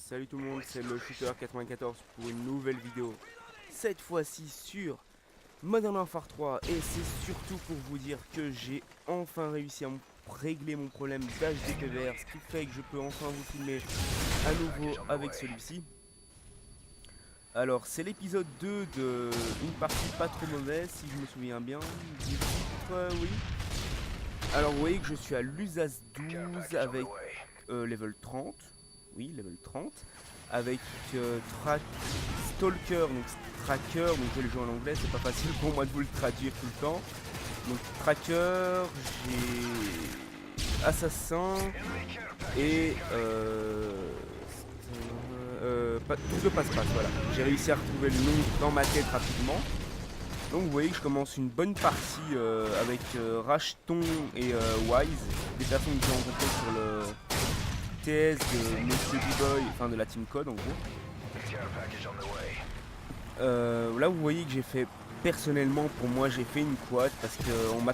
Salut tout le monde, c'est le Shooter94 pour une nouvelle vidéo. Cette fois-ci sur Modern Warfare 3 et c'est surtout pour vous dire que j'ai enfin réussi à régler mon problème d'HDPVR, ce qui fait que je peux enfin vous filmer à nouveau avec celui-ci. Alors c'est l'épisode 2 de une partie pas trop mauvaise si je me souviens bien du titre, oui. Alors vous voyez que je suis à l'USAS 12 avec level 30. Oui, level 30, avec Stalker, donc Tracker, donc je vais le jouer en anglais, c'est pas facile pour moi de vous le traduire tout le temps. Donc Tracker, j'ai Assassin et tout de passe-passe, voilà. J'ai réussi à retrouver le nom dans ma tête rapidement. Donc vous voyez que je commence une bonne partie avec Rashton et Wise, des personnes que j'ai rencontrées sur le TS de Monsieur B-Boy, enfin de la Team Code en gros. Là vous voyez que j'ai fait, personnellement pour moi j'ai fait une quad parce qu'on m'a,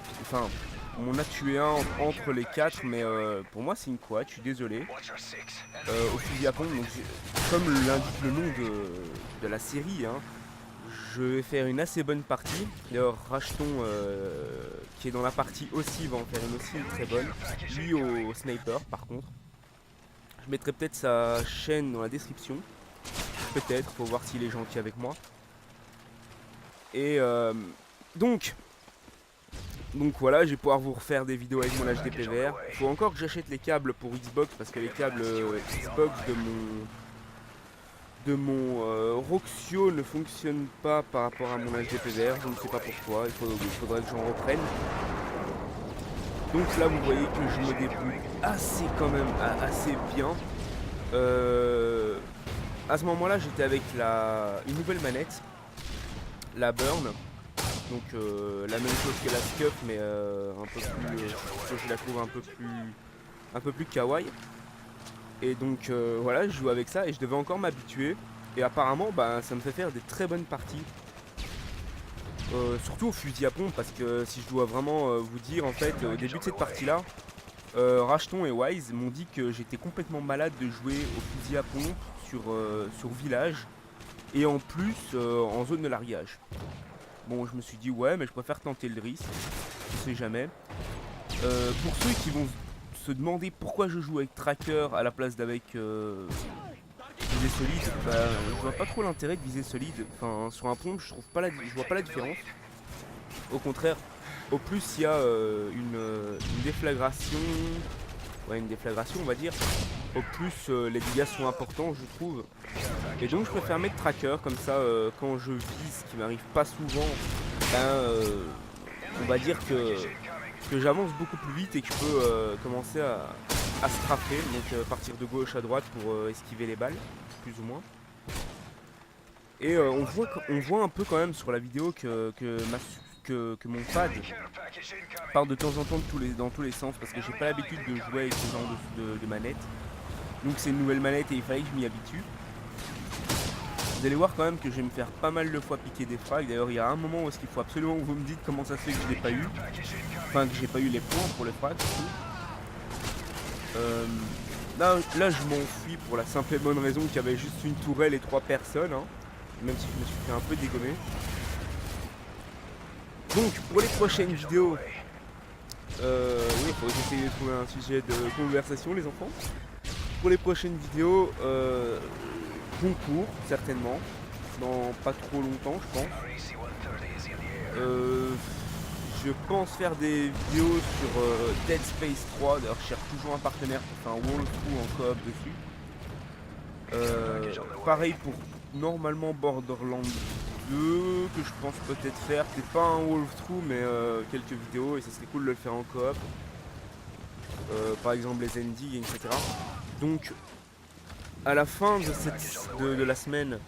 on a tué un entre les quatre, mais pour moi c'est une quad, je suis désolé. Au fusil à pompe, donc comme l'indique le nom de la série, hein, je vais faire une assez bonne partie. D'ailleurs Rashton qui est dans la partie aussi va en faire une aussi très bonne. Lui au sniper par contre. Je mettrai peut-être sa chaîne dans la description. Peut-être, faut voir s'il est gentil avec moi. Et donc voilà, je vais pouvoir vous refaire des vidéos avec mon HDPVR. Il faut encore que j'achète les câbles pour Xbox parce que les câbles Xbox de mon Roxio ne fonctionnent pas par rapport à mon HDPVR. Je ne sais pas pourquoi, il faudrait que j'en reprenne. Donc là vous voyez que je me débrouille assez quand même, assez bien. À ce moment là j'étais avec une nouvelle manette, la Burn. Donc la même chose que la Scuff mais un peu plus, je la trouve un peu plus kawaii. Et donc voilà, je joue avec ça et je devais encore m'habituer. Et apparemment bah, ça me fait faire des très bonnes parties. Surtout au fusil à pompe parce que si je dois vraiment vous dire en fait au début de cette partie là, Rashton et Wise m'ont dit que j'étais complètement malade de jouer au fusil à pompe sur village et en plus en zone de largage. Bon je me suis dit ouais mais je préfère tenter le risque, je sais jamais. Pour ceux qui vont se demander pourquoi je joue avec Tracker à la place d'avec viser solide, bah, je vois pas trop l'intérêt de viser solide. Enfin, sur un pompe, je vois pas la différence. Au contraire, au plus il y a une déflagration, ouais, une déflagration, on va dire. Au plus les dégâts sont importants, je trouve. Et donc, je préfère mettre tracker comme ça quand je vise, ce qui m'arrive pas souvent. Ben, on va dire que j'avance beaucoup plus vite et que je peux commencer à straffer, donc partir de gauche à droite pour esquiver les balles, plus ou moins. Et on voit un peu quand même sur la vidéo que mon pad part de temps en temps dans tous les sens parce que j'ai pas l'habitude de jouer avec ce genre de manette. Donc c'est une nouvelle manette et il fallait que je m'y habitue. Vous allez voir quand même que je vais me faire pas mal de fois piquer des frags. D'ailleurs il y a un moment où il faut absolument que vous me dites comment ça se fait que je l'ai pas eu. Enfin que j'ai pas eu les points pour les frags surtout. Là je m'enfuis pour la simple et bonne raison qu'il y avait juste une tourelle et 3 personnes, hein, même si je me suis fait un peu dégommer. Donc pour les prochaines vidéos, oui il faut essayer de trouver un sujet de conversation les enfants. Pour les prochaines vidéos, concours certainement, dans pas trop longtemps je pense. Je pense faire des vidéos sur Dead Space 3, d'ailleurs je cherche toujours un partenaire pour faire un walkthrough en coop dessus. Pareil pour normalement Borderlands 2, que je pense peut-être faire, peut-être pas un walkthrough mais quelques vidéos et ça serait cool de le faire en coop. Par exemple les endings, etc. Donc à la fin de la semaine,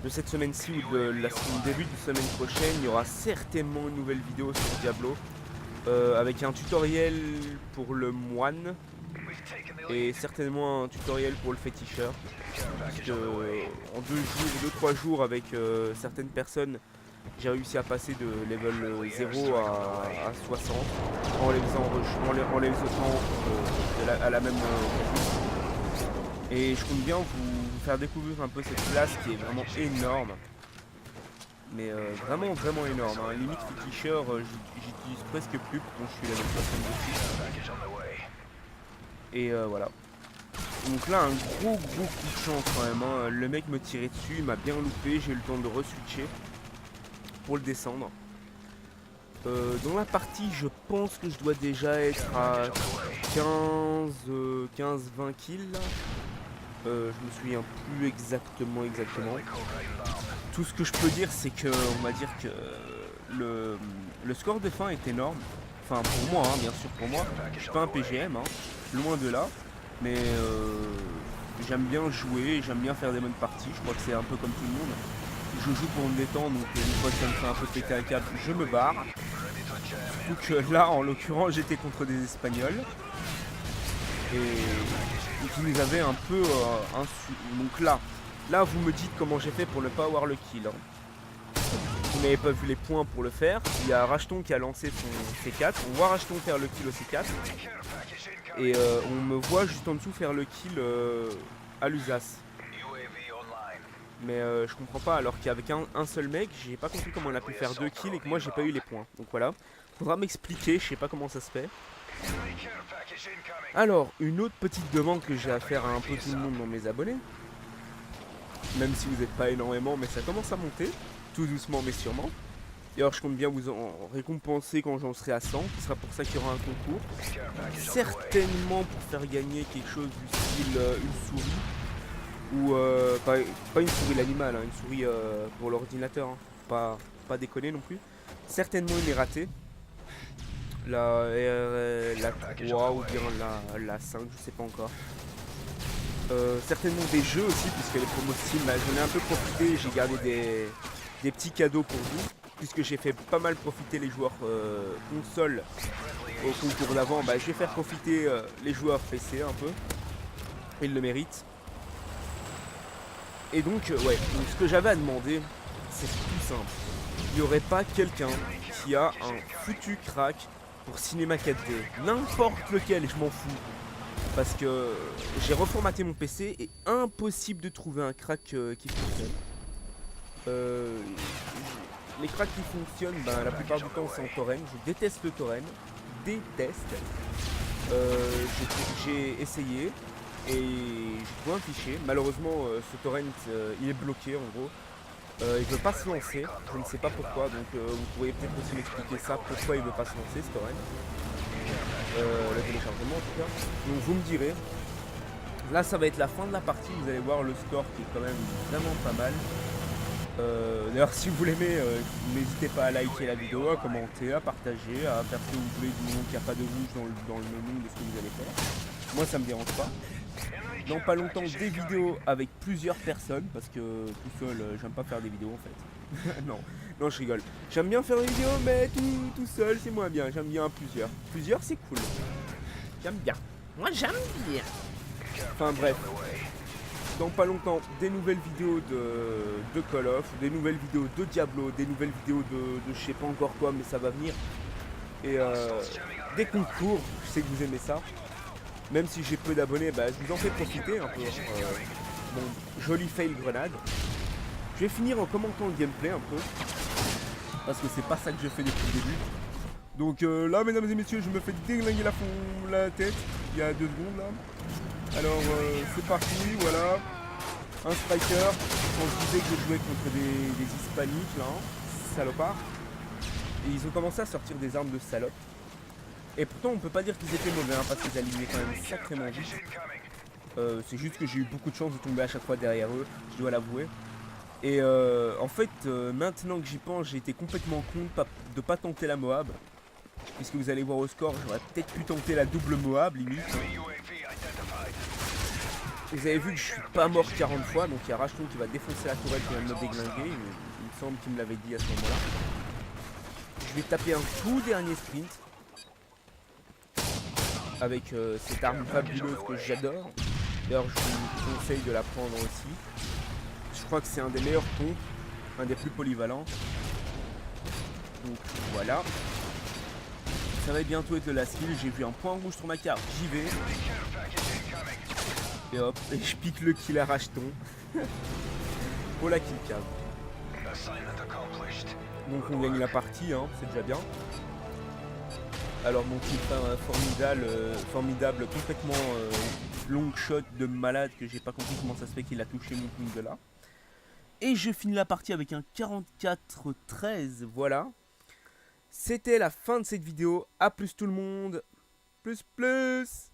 de cette semaine-ci ou de début de semaine prochaine, il y aura certainement une nouvelle vidéo sur Diablo avec un tutoriel pour le moine et certainement un tutoriel pour le féticheur. Parce que en 2-3 jours avec certaines personnes, j'ai réussi à passer de level 0 à 60 en les faisant à la même Et je compte bien vous faire découvrir un peu cette classe qui est vraiment énorme. Mais vraiment vraiment énorme, hein. Limite Fetisher, j'utilise presque plus, pourtant je suis level 66. Et voilà. Donc là un gros coup de chance quand même, hein. Le mec me tirait dessus, il m'a bien loupé, j'ai eu le temps de re-switcher pour le descendre. Dans la partie je pense que je dois déjà être à 15-20 kills là. Je me souviens plus exactement. Tout ce que je peux dire c'est que on va dire que le score de fin est énorme. Enfin pour moi, hein, bien sûr pour moi. Je suis pas un PGM, hein, loin de là. Mais j'aime bien jouer, j'aime bien faire des bonnes parties. Je crois que c'est un peu comme tout le monde. Je joue pour me détendre, donc une fois que ça me fait un peu péter un câble, je me barre. Surtout que là en l'occurrence j'étais contre des Espagnols. Et qui nous avaient un peu donc là vous me dites comment j'ai fait pour ne pas avoir le kill, hein. Vous n'avez pas vu les points pour le faire. Il y a Rashton qui a lancé son C4. On voit Rashton faire le kill au C4. Et on me voit juste en dessous faire le kill à l'USAS. Mais je comprends pas, alors qu'avec un seul mec, j'ai pas compris comment on a pu faire 2 kills et que moi j'ai pas eu les points. Donc voilà, faudra m'expliquer, je sais pas comment ça se fait. Alors, une autre petite demande que j'ai à faire à un peu tout le monde dans mes abonnés. Même si vous n'êtes pas énormément, mais ça commence à monter, tout doucement mais sûrement. Et alors je compte bien vous en récompenser quand j'en serai à 100, ce sera pour ça qu'il y aura un concours. Certainement pour faire gagner quelque chose du style une souris. Ou pas une souris l'animal, hein, une souris pour l'ordinateur, hein. Pas déconner non plus. Certainement une erratée. La 3 ou bien la 5, je sais pas encore. Certainement des jeux aussi, puisque les promos Steam, bah, j'en ai un peu profité, j'ai gardé des petits cadeaux pour vous, puisque j'ai fait pas mal profiter les joueurs console au concours d'avant. Bah, je vais faire profiter les joueurs PC un peu, ils le méritent. Et donc, ouais, donc ce que j'avais à demander, c'est tout simple. Il n'y aurait pas quelqu'un qui a un foutu crack pour cinéma 4D, n'importe lequel, je m'en fous. Parce que j'ai reformaté mon PC et impossible de trouver un crack qui fonctionne. Les cracks qui fonctionnent, ben, la plupart du temps c'est en torrent. Je déteste le torrent, déteste. J'ai essayé et j'ai trouvé un fichier. Malheureusement ce torrent il est bloqué en gros. Il veut pas se lancer, je ne sais pas pourquoi, donc vous pourriez peut-être aussi m'expliquer ça, pourquoi il veut pas se lancer ce torrent. Le téléchargement en tout cas. Donc vous me direz. Là ça va être la fin de la partie, vous allez voir le score qui est quand même vraiment pas mal. D'ailleurs si vous l'aimez, n'hésitez pas à liker la vidéo, à commenter, à partager, à faire ce que vous voulez du moment qu'il n'y a pas de rouge dans le menu de ce que vous allez faire. Moi ça me dérange pas. Dans pas longtemps des vidéos avec plusieurs personnes, parce que tout seul j'aime pas faire des vidéos en fait. non je rigole. J'aime bien faire des vidéos mais tout seul c'est moins bien, j'aime bien plusieurs. Plusieurs c'est cool. J'aime bien. Moi j'aime bien. Enfin bref. Dans pas longtemps des nouvelles vidéos de Call of, des nouvelles vidéos de Diablo, des nouvelles vidéos de je sais pas encore quoi mais ça va venir. Et des concours, je sais que vous aimez ça. Même si j'ai peu d'abonnés, bah, je vous en fais profiter un peu. Mon joli fail grenade. Je vais finir en commentant le gameplay un peu. Parce que c'est pas ça que je fais depuis le début. Donc là, mesdames et messieurs, je me fais déglinguer la tête il y a 2 secondes là. Alors c'est parti, voilà. Un striker. Quand je disais que je jouais contre des hispaniques là, salopards. Et ils ont commencé à sortir des armes de salope. Et pourtant on peut pas dire qu'ils étaient mauvais hein, parce qu'ils alignaient quand même sacrément vite. C'est juste que j'ai eu beaucoup de chance de tomber à chaque fois derrière eux, je dois l'avouer. Et en fait maintenant que j'y pense, j'ai été complètement con de pas tenter la Moab. Puisque vous allez voir au score, j'aurais peut-être pu tenter la double Moab limite. Vous avez vu que je suis pas mort 40 fois, donc il y a Rashton qui va défoncer la tourelle qui vient de me déglinguer, il me semble qu'il me l'avait dit à ce moment-là. Je vais taper un tout dernier sprint. Avec cette arme fabuleuse que j'adore. D'ailleurs je vous conseille de la prendre aussi. Je crois que c'est un des meilleurs pompes, un des plus polyvalents. Donc voilà. Ça va bientôt être de la skill, j'ai vu un point rouge sur ma carte, j'y vais. Et hop, et je pique le kill à racheton. Pour la kill cam. Donc on gagne la partie, hein, c'est déjà bien. Alors mon kill formidable, complètement long shot de malade que j'ai pas compris comment ça se fait qu'il a touché mon ping de là. Et je finis la partie avec un 44-13, voilà. C'était la fin de cette vidéo. A plus tout le monde. Plus plus.